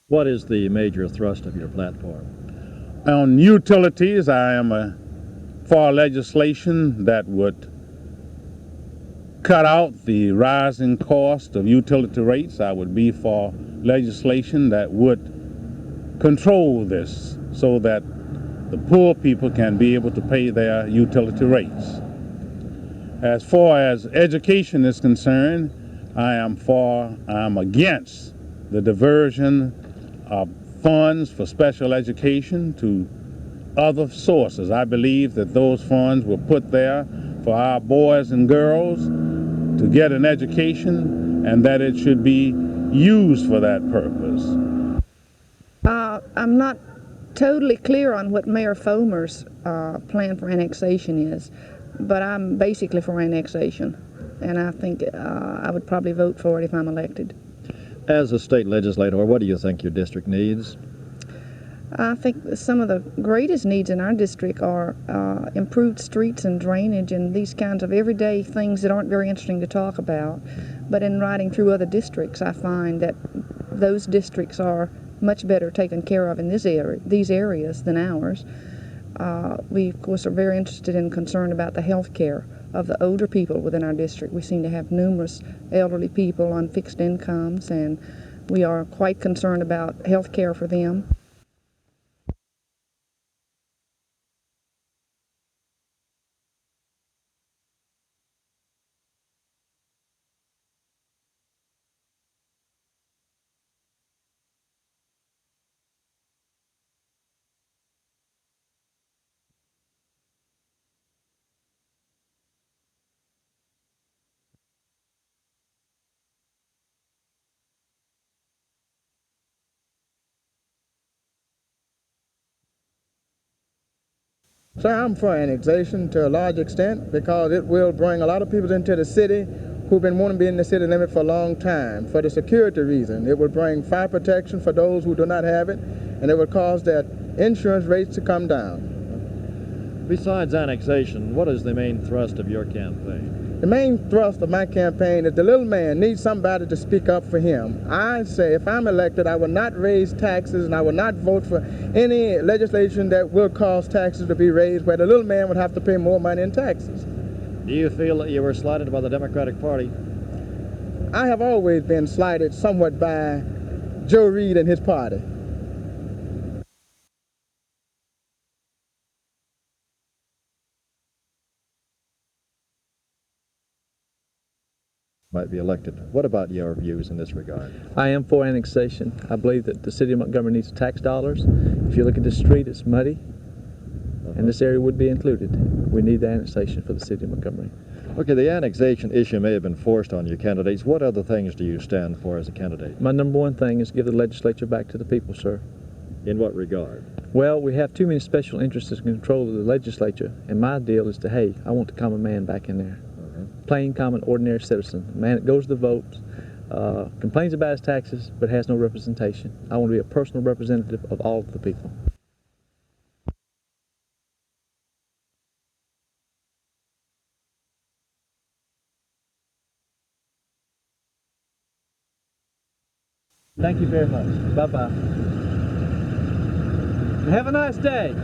What is the major thrust of your platform? On utilities, I am for legislation that would cut out the rising cost of utility rates. I would be for legislation that would control this so that the poor people can be able to pay their utility rates. As far as education is concerned, I am against the diversion of funds for special education to other sources. I believe that those funds were put there for our boys and girls to get an education, and that it should be used for that purpose. I'm not totally clear on what Mayor Fomer's plan for annexation is, but I'm basically for annexation, and I think I would probably vote for it if I'm elected. As a state legislator, what do you think your district needs? I think some of the greatest needs in our district are improved streets and drainage and these kinds of everyday things that aren't very interesting to talk about. But in riding through other districts, I find that those districts are much better taken care of in these areas than ours. We, of course, are very interested and concerned about the health care of the older people within our district. We seem to have numerous elderly people on fixed incomes, and we are quite concerned about health care for them. Sir, I'm for annexation to a large extent because it will bring a lot of people into the city who've been wanting to be in the city limit for a long time for the security reason. It will bring fire protection for those who do not have it, and it will cause their insurance rates to come down. Besides annexation, what is the main thrust of your campaign? The main thrust of my campaign is the little man needs somebody to speak up for him. I say if I'm elected, I will not raise taxes, and I will not vote for any legislation that will cause taxes to be raised where the little man would have to pay more money in taxes. Do you feel that you were slighted by the Democratic Party? I have always been slighted somewhat by Joe Reed and his party. Might be elected. What about your views in this regard? I am for annexation. I believe that the city of Montgomery needs tax dollars. If you look at this street, it's muddy, and this area would be included. We need the annexation for the city of Montgomery. Okay, the annexation issue may have been forced on your candidates. What other things do you stand for as a candidate? My number one thing is give the legislature back to the people, sir. In what regard? Well, we have too many special interests in control of the legislature, and my deal is to, hey, I want the common man back in there. Plain, common, ordinary citizen. A man that goes to the vote, complains about his taxes, but has no representation. I want to be a personal representative of all of the people. Thank you very much. Bye-bye. Have a nice day.